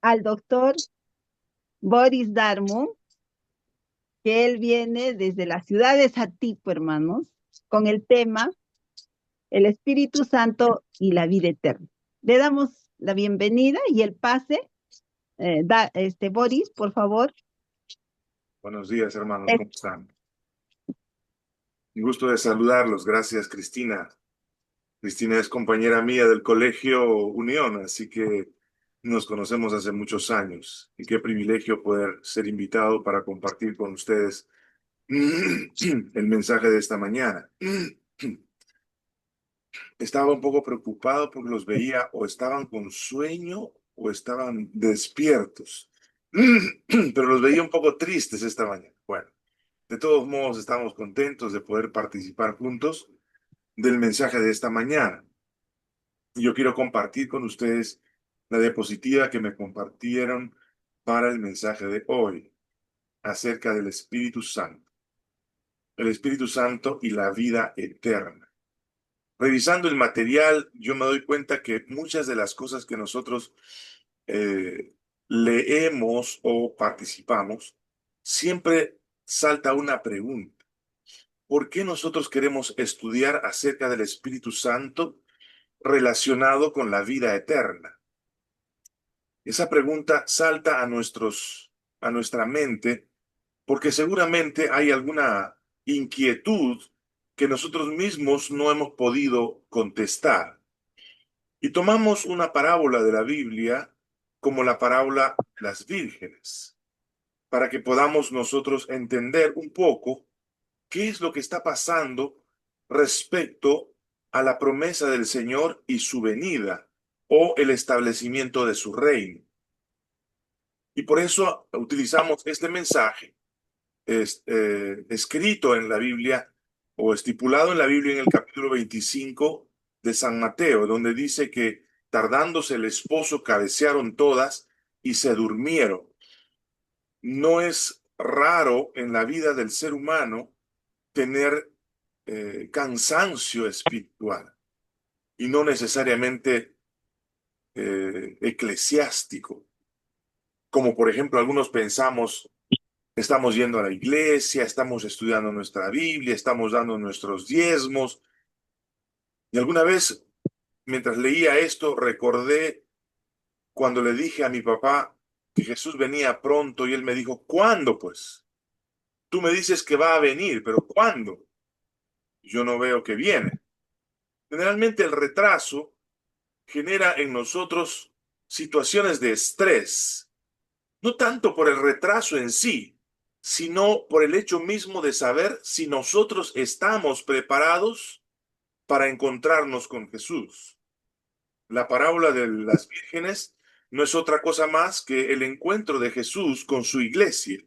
al doctor Boris Darmo, que él viene desde la ciudad de Satipo, hermanos, con el tema el Espíritu Santo y la vida eterna. Le damos la bienvenida y el pase. Boris, por favor. Buenos días, hermanos, Eh, ¿cómo están? Un gusto de saludarlos. Gracias, Cristina. Cristina es compañera mía del Colegio Unión, así que nos conocemos hace muchos años. Y qué privilegio poder ser invitado para compartir con ustedes el mensaje de esta mañana. Estaba un poco preocupado porque los veía o estaban con sueño o estaban despiertos. Pero los veía un poco tristes esta mañana. Bueno. De todos modos, estamos contentos de poder participar juntos del mensaje de esta mañana. Yo quiero compartir con ustedes la diapositiva que me compartieron para el mensaje de hoy acerca del Espíritu Santo. El Espíritu Santo y la vida eterna. Revisando el material, yo me doy cuenta que muchas de las cosas que nosotros leemos o participamos, siempre salta una pregunta. ¿Por qué nosotros queremos estudiar acerca del Espíritu Santo relacionado con la vida eterna? Esa pregunta salta a nuestra mente porque seguramente hay alguna inquietud que nosotros mismos no hemos podido contestar. Y tomamos una parábola de la Biblia como la parábola de las vírgenes, para que podamos nosotros entender un poco qué es lo que está pasando respecto a la promesa del Señor y su venida o el establecimiento de su reino. Y por eso utilizamos este mensaje escrito en la Biblia o estipulado en la Biblia en el capítulo 25 de San Mateo, donde dice que tardándose el esposo cabecearon todas y se durmieron. No es raro en la vida del ser humano tener cansancio espiritual y no necesariamente eclesiástico, como por ejemplo algunos pensamos, estamos yendo a la iglesia, estamos estudiando nuestra Biblia, estamos dando nuestros diezmos. Y alguna vez, mientras leía esto, recordé cuando le dije a mi papá que Jesús venía pronto y él me dijo, ¿cuándo pues? Tú me dices que va a venir, pero ¿cuándo? Yo no veo que viene. Generalmente el retraso genera en nosotros situaciones de estrés, no tanto por el retraso en sí, sino por el hecho mismo de saber si nosotros estamos preparados para encontrarnos con Jesús. La parábola de las vírgenes no es otra cosa más que el encuentro de Jesús con su iglesia,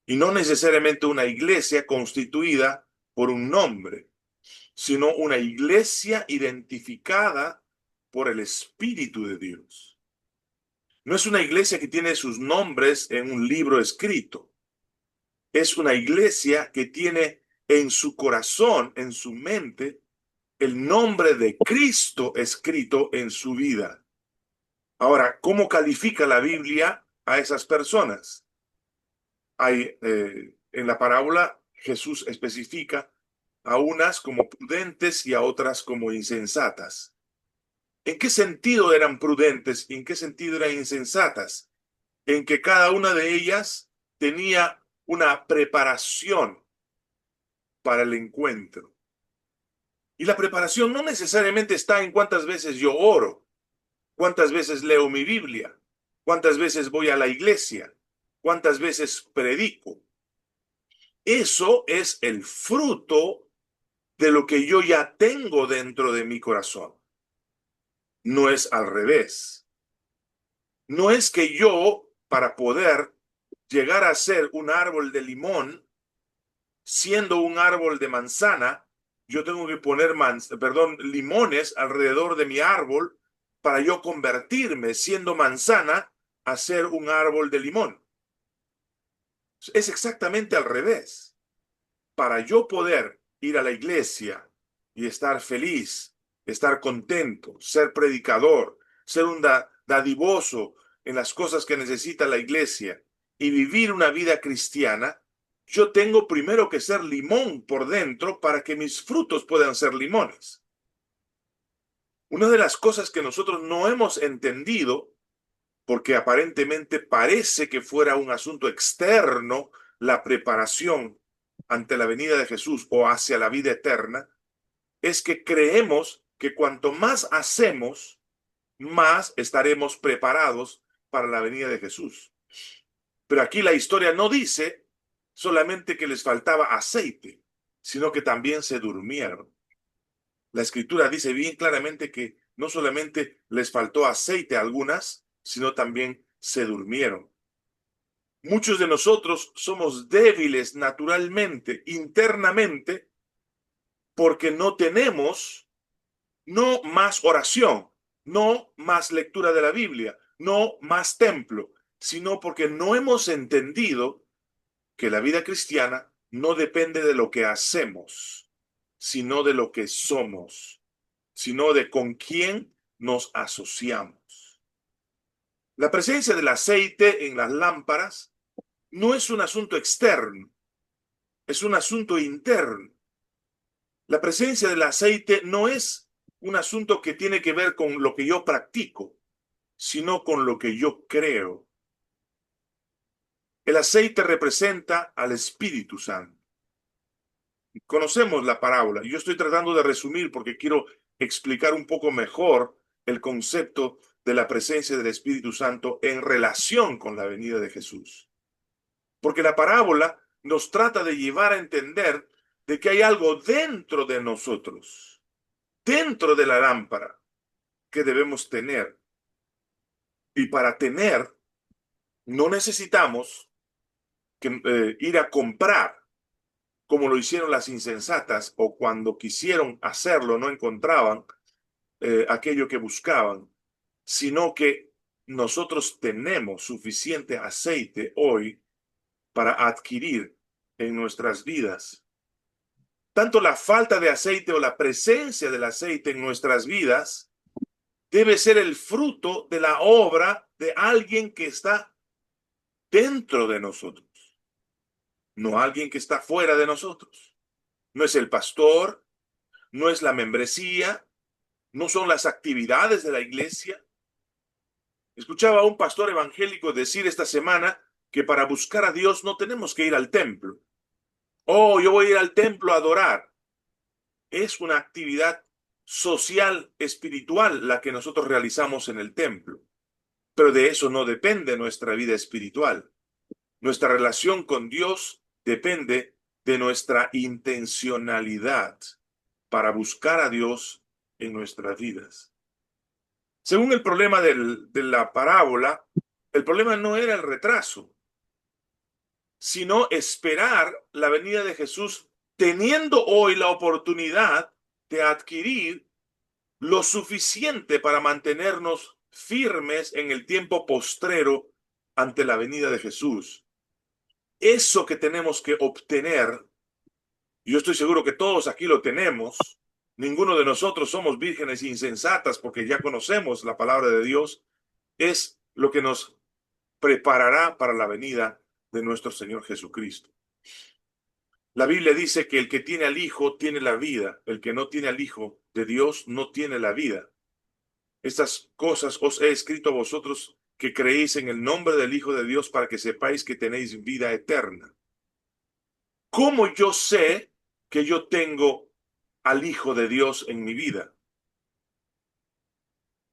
y no necesariamente una iglesia constituida por un nombre, sino una iglesia identificada por el Espíritu de Dios. No es una iglesia que tiene sus nombres en un libro escrito. Es una iglesia que tiene en su corazón, en su mente, el nombre de Cristo escrito en su vida. Ahora, ¿cómo califica la Biblia a esas personas? En la parábola Jesús especifica a unas como prudentes y a otras como insensatas. ¿En qué sentido eran prudentes y en qué sentido eran insensatas? En que cada una de ellas tenía una preparación para el encuentro. Y la preparación no necesariamente está en cuántas veces yo oro, cuántas veces leo mi Biblia, cuántas veces voy a la iglesia, cuántas veces predico. Eso es el fruto de lo que yo ya tengo dentro de mi corazón. No es al revés. No es que yo, para poder llegar a ser un árbol de limón, siendo un árbol de manzana, yo tengo que poner limones alrededor de mi árbol para yo convertirme, siendo manzana, a ser un árbol de limón. Es exactamente al revés. Para yo poder ir a la iglesia y estar feliz, estar contento, ser predicador, ser un dadivoso, en las cosas que necesita la iglesia y vivir una vida cristiana, yo tengo primero que ser limón por dentro para que mis frutos puedan ser limones. Una de las cosas que nosotros no hemos entendido, porque aparentemente parece que fuera un asunto externo, la preparación ante la venida de Jesús o hacia la vida eterna, es que creemos que cuanto más hacemos, más estaremos preparados para la venida de Jesús. Pero aquí la historia no dice solamente que les faltaba aceite, sino que también se durmieron. La escritura dice bien claramente que no solamente les faltó aceite a algunas, sino también se durmieron. Muchos de nosotros somos débiles naturalmente, internamente, porque no tenemos no más oración, no más lectura de la Biblia, no más templo, sino porque no hemos entendido que la vida cristiana no depende de lo que hacemos, sino de lo que somos, sino de con quién nos asociamos. La presencia del aceite en las lámparas no es un asunto externo, es un asunto interno. La presencia del aceite no es un asunto que tiene que ver con lo que yo practico, sino con lo que yo creo. El aceite representa al Espíritu Santo. Conocemos la parábola. Yo estoy tratando de resumir porque quiero explicar un poco mejor el concepto de la presencia del Espíritu Santo en relación con la venida de Jesús. Porque la parábola nos trata de llevar a entender de que hay algo dentro de nosotros, dentro de la lámpara, que debemos tener. Y para tener, no necesitamos ir a comprar, como lo hicieron las insensatas, o cuando quisieron hacerlo no encontraban aquello que buscaban, sino que nosotros tenemos suficiente aceite hoy para adquirir en nuestras vidas. Tanto la falta de aceite o la presencia del aceite en nuestras vidas debe ser el fruto de la obra de alguien que está dentro de nosotros, no alguien que está fuera de nosotros. No es el pastor, no es la membresía, no son las actividades de la iglesia. Escuchaba a un pastor evangélico decir esta semana que para buscar a Dios no tenemos que ir al templo. Oh, yo voy a ir al templo a adorar. Es una actividad social, espiritual, la que nosotros realizamos en el templo. Pero de eso no depende nuestra vida espiritual. Nuestra relación con Dios depende de nuestra intencionalidad para buscar a Dios en nuestras vidas. Según el problema de la parábola, el problema no era el retraso, sino esperar la venida de Jesús, teniendo hoy la oportunidad de adquirir lo suficiente para mantenernos firmes en el tiempo postrero ante la venida de Jesús. Eso que tenemos que obtener, yo estoy seguro que todos aquí lo tenemos, ninguno de nosotros somos vírgenes insensatas porque ya conocemos la palabra de Dios, es lo que nos preparará para la venida de nuestro Señor Jesucristo. La Biblia dice que el que tiene al Hijo tiene la vida, el que no tiene al Hijo de Dios no tiene la vida. Estas cosas os he escrito a vosotros que creéis en el nombre del Hijo de Dios para que sepáis que tenéis vida eterna. ¿Cómo yo sé que yo tengo al Hijo de Dios en mi vida?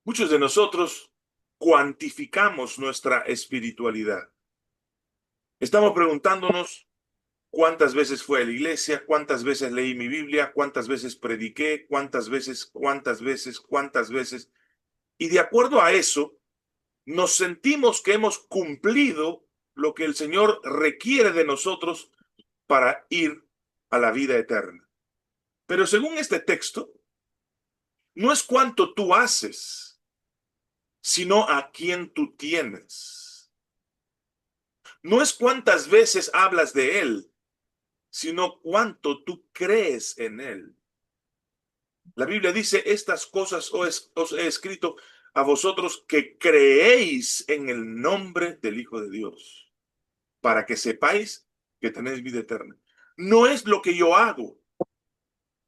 Muchos de nosotros cuantificamos nuestra espiritualidad. Estamos preguntándonos cuántas veces fui a la iglesia, cuántas veces leí mi Biblia, cuántas veces prediqué, cuántas veces. Y de acuerdo a eso, nos sentimos que hemos cumplido lo que el Señor requiere de nosotros para ir a la vida eterna. Pero según este texto, no es cuánto tú haces, sino a quién tú tienes. No es cuántas veces hablas de Él, sino cuánto tú crees en Él. La Biblia dice, estas cosas os he escrito a vosotros que creéis en el nombre del Hijo de Dios, para que sepáis que tenéis vida eterna. No es lo que yo hago,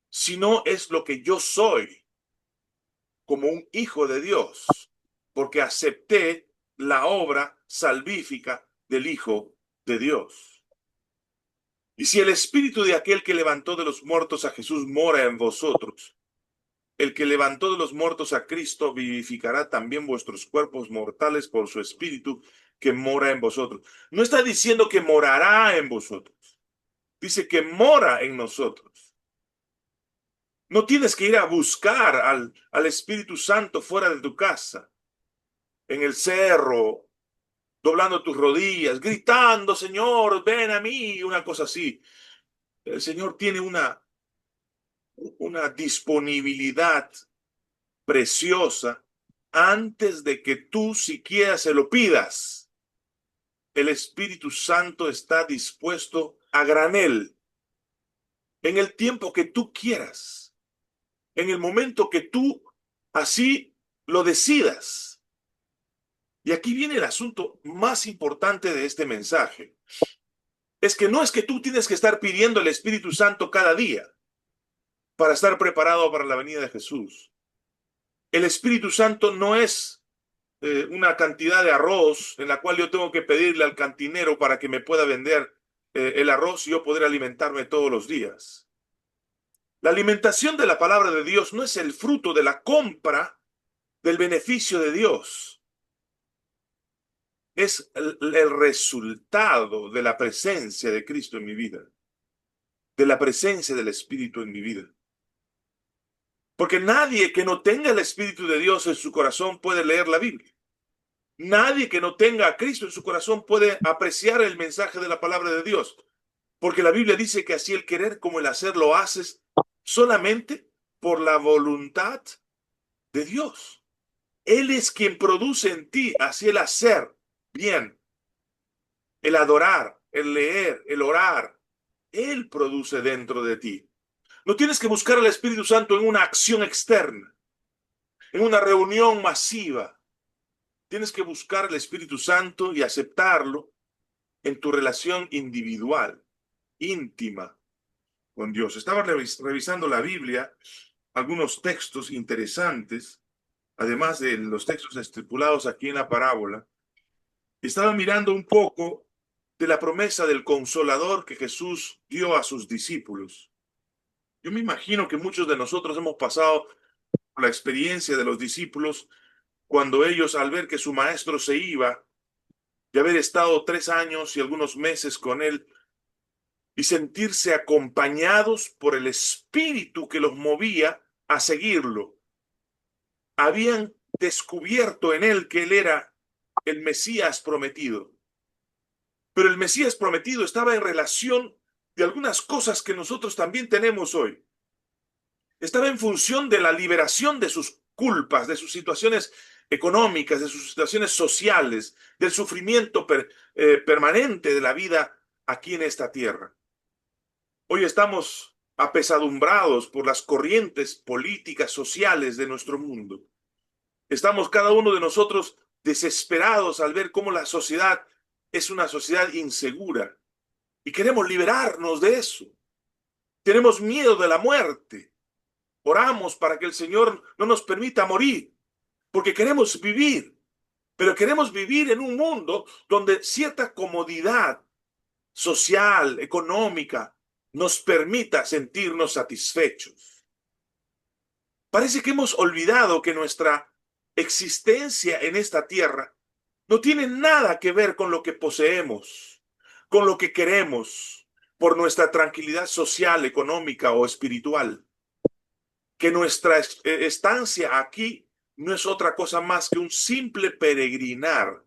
sino es lo que yo soy como un hijo de Dios, porque acepté la obra salvífica del Hijo de Dios. Y si el espíritu de aquel que levantó de los muertos a Jesús mora en vosotros, el que levantó de los muertos a Cristo vivificará también vuestros cuerpos mortales por su espíritu que mora en vosotros. No está diciendo que morará en vosotros, dice que mora en nosotros. No tienes que ir a buscar al Espíritu Santo fuera de tu casa, en el cerro, doblando tus rodillas, gritando, Señor, ven a mí, una cosa así. El Señor tiene una disponibilidad preciosa antes de que tú siquiera se lo pidas. El Espíritu Santo está dispuesto a granel en el tiempo que tú quieras, en el momento que tú así lo decidas. Y aquí viene el asunto más importante de este mensaje. Es que no es que tú tienes que estar pidiendo el Espíritu Santo cada día para estar preparado para la venida de Jesús. El Espíritu Santo no es una cantidad de arroz en la cual yo tengo que pedirle al cantinero para que me pueda vender el arroz y yo poder alimentarme todos los días. La alimentación de la palabra de Dios no es el fruto de la compra del beneficio de Dios. Es el resultado de la presencia de Cristo en mi vida, de la presencia del Espíritu en mi vida. Porque nadie que no tenga el Espíritu de Dios en su corazón puede leer la Biblia. Nadie que no tenga a Cristo en su corazón puede apreciar el mensaje de la palabra de Dios. Porque la Biblia dice que así el querer como el hacer lo haces solamente por la voluntad de Dios. Él es quien produce en ti así el hacer bien, el adorar, el leer, el orar. Él produce dentro de ti. No tienes que buscar al Espíritu Santo en una acción externa, en una reunión masiva. Tienes que buscar al Espíritu Santo y aceptarlo en tu relación individual, íntima con Dios. Estaba revisando la Biblia, algunos textos interesantes, además de los textos estipulados aquí en la parábola. Estaba mirando un poco de la promesa del Consolador que Jesús dio a sus discípulos. Yo me imagino que muchos de nosotros hemos pasado por la experiencia de los discípulos cuando ellos, al ver que su maestro se iba, de haber estado 3 años y algunos meses con él, y sentirse acompañados por el espíritu que los movía a seguirlo, habían descubierto en él que él era el Mesías prometido. Pero el Mesías prometido estaba en relación de algunas cosas que nosotros también tenemos hoy. Estaba en función de la liberación de sus culpas, de sus situaciones económicas, de sus situaciones sociales, del sufrimiento permanente de la vida aquí en esta tierra. Hoy estamos apesadumbrados por las corrientes políticas sociales de nuestro mundo. Estamos cada uno de nosotros desesperados al ver cómo la sociedad es una sociedad insegura y queremos liberarnos de eso. Tenemos miedo de la muerte. Oramos para que el Señor no nos permita morir, porque queremos vivir, pero queremos vivir en un mundo donde cierta comodidad social, económica, nos permita sentirnos satisfechos. Parece que hemos olvidado que nuestra existencia en esta tierra no tiene nada que ver con lo que poseemos, con lo que queremos, por nuestra tranquilidad social, económica o espiritual. Que nuestra estancia aquí no es otra cosa más que un simple peregrinar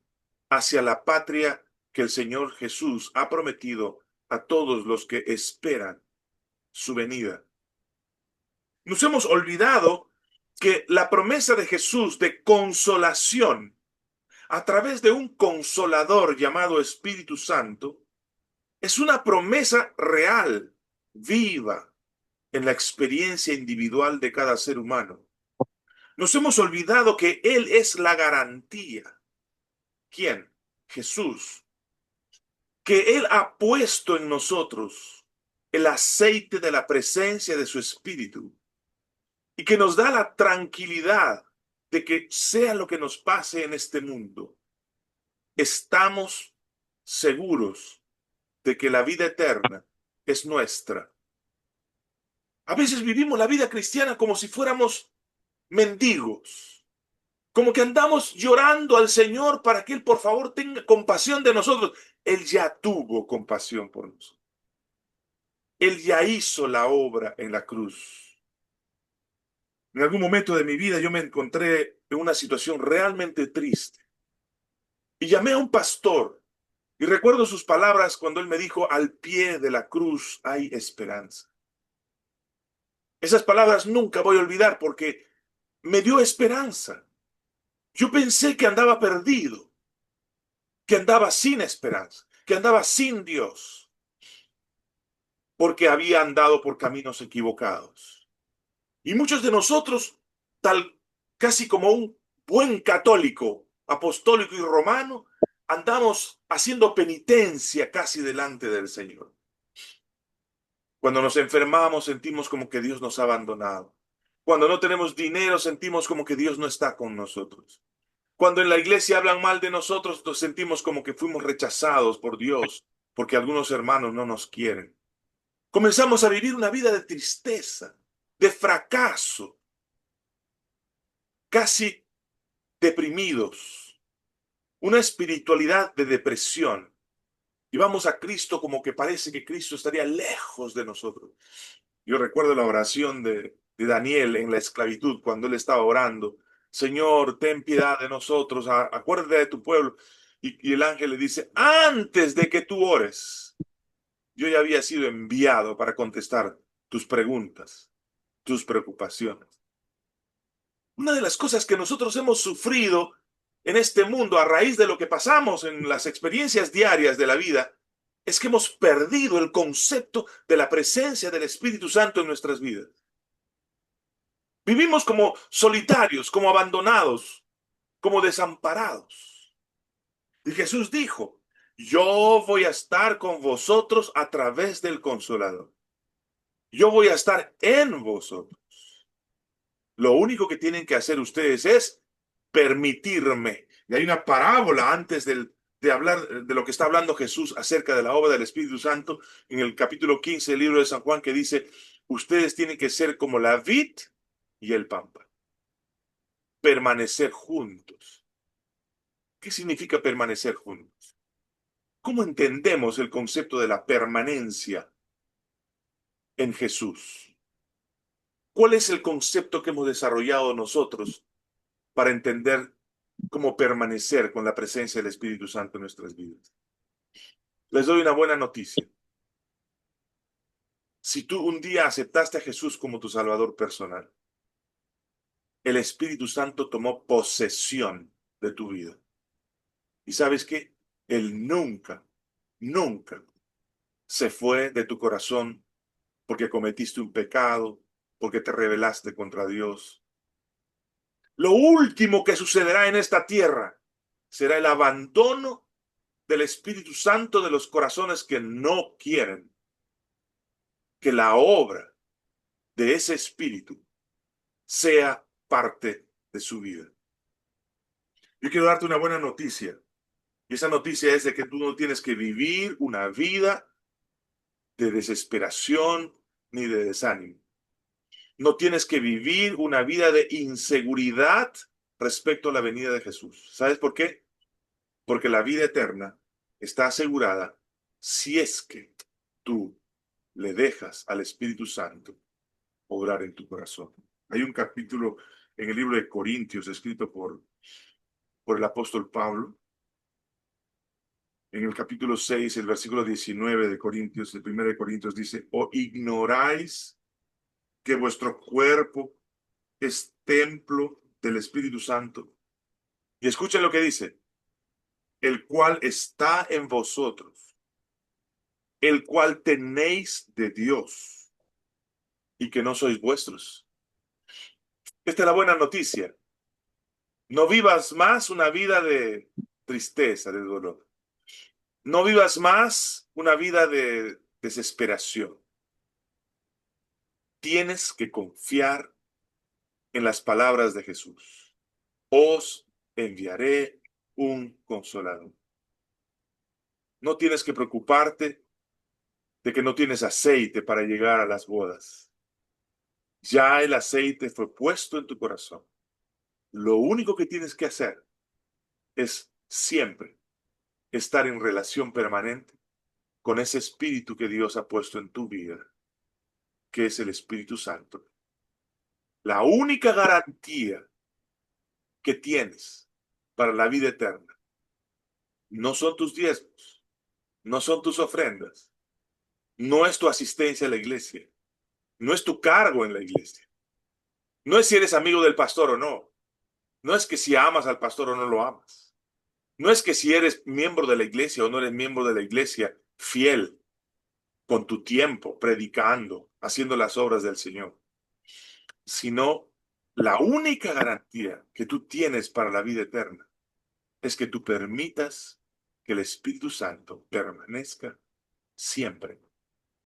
hacia la patria que el Señor Jesús ha prometido a todos los que esperan su venida. Nos hemos olvidado que la promesa de Jesús de consolación a través de un consolador llamado Espíritu Santo es una promesa real, viva, en la experiencia individual de cada ser humano. Nos hemos olvidado que Él es la garantía. ¿Quién? Jesús. Que Él ha puesto en nosotros el aceite de la presencia de su Espíritu y que nos da la tranquilidad de que sea lo que nos pase en este mundo, estamos seguros de que la vida eterna es nuestra. A veces vivimos la vida cristiana como si fuéramos mendigos, como que andamos llorando al Señor para que Él por favor tenga compasión de nosotros. Él ya tuvo compasión por nosotros. Él ya hizo la obra en la cruz. En algún momento de mi vida yo me encontré en una situación realmente triste y llamé a un pastor y recuerdo sus palabras cuando él me dijo, al pie de la cruz hay esperanza. Esas palabras nunca voy a olvidar porque me dio esperanza. Yo pensé que andaba perdido, que andaba sin esperanza, que andaba sin Dios, porque había andado por caminos equivocados. Y muchos de nosotros, tal casi como un buen católico, apostólico y romano, andamos haciendo penitencia casi delante del Señor. Cuando nos enfermamos sentimos como que Dios nos ha abandonado. Cuando no tenemos dinero sentimos como que Dios no está con nosotros. Cuando en la iglesia hablan mal de nosotros nos sentimos como que fuimos rechazados por Dios porque algunos hermanos no nos quieren. Comenzamos a vivir una vida de tristeza, de fracaso, casi deprimidos, una espiritualidad de depresión. Y vamos a Cristo como que parece que Cristo estaría lejos de nosotros. Yo recuerdo la oración de Daniel en la esclavitud, cuando él estaba orando, Señor, ten piedad de nosotros, acuérdate de tu pueblo. Y el ángel le dice, antes de que tú ores, yo ya había sido enviado para contestar tus preguntas, tus preocupaciones. Una de las cosas que nosotros hemos sufrido en este mundo a raíz de lo que pasamos en las experiencias diarias de la vida es que hemos perdido el concepto de la presencia del Espíritu Santo en nuestras vidas. Vivimos como solitarios, como abandonados, como desamparados. Y Jesús dijo, yo voy a estar con vosotros a través del Consolador. Yo voy a estar en vosotros. Lo único que tienen que hacer ustedes es permitirme. Y hay una parábola antes de hablar de lo que está hablando Jesús acerca de la obra del Espíritu Santo en el capítulo 15 del libro de San Juan que dice, ustedes tienen que ser como la vid y el pámpano. Permanecer juntos. ¿Qué significa permanecer juntos? ¿Cómo entendemos el concepto de la permanencia en Jesús? ¿Cuál es el concepto que hemos desarrollado nosotros para entender cómo permanecer con la presencia del Espíritu Santo en nuestras vidas? Les doy una buena noticia. Si tú un día aceptaste a Jesús como tu Salvador personal, el Espíritu Santo tomó posesión de tu vida. ¿Y sabes qué? Él nunca, nunca se fue de tu corazón porque cometiste un pecado, porque te rebelaste contra Dios. Lo último que sucederá en esta tierra será el abandono del Espíritu Santo de los corazones que no quieren que la obra de ese Espíritu sea parte de su vida. Yo quiero darte una buena noticia. Y esa noticia es de que tú no tienes que vivir una vida de desesperación ni de desánimo. No tienes que vivir una vida de inseguridad respecto a la venida de Jesús. ¿Sabes por qué? Porque la vida eterna está asegurada si es que tú le dejas al Espíritu Santo obrar en tu corazón. Hay un capítulo en el libro de Corintios escrito por el apóstol Pablo. En el capítulo 6, el versículo 19 de Corintios, el primero de Corintios dice, ¿o ignoráis que vuestro cuerpo es templo del Espíritu Santo? Y escuchen lo que dice, el cual está en vosotros, el cual tenéis de Dios y que no sois vuestros. Esta es la buena noticia. No vivas más una vida de tristeza, de dolor. No vivas más una vida de desesperación. Tienes que confiar en las palabras de Jesús. Os enviaré un consolador. No tienes que preocuparte de que no tienes aceite para llegar a las bodas. Ya el aceite fue puesto en tu corazón. Lo único que tienes que hacer es siempre estar en relación permanente con ese espíritu que Dios ha puesto en tu vida, que es el Espíritu Santo. La única garantía que tienes para la vida eterna no son tus diezmos, no son tus ofrendas, no es tu asistencia a la iglesia, no es tu cargo en la iglesia, no es si eres amigo del pastor o no, no es que si amas al pastor o no lo amas, no es que si eres miembro de la iglesia o no eres miembro de la iglesia fiel con tu tiempo, predicando, haciendo las obras del Señor, sino la única garantía que tú tienes para la vida eterna es que tú permitas que el Espíritu Santo permanezca siempre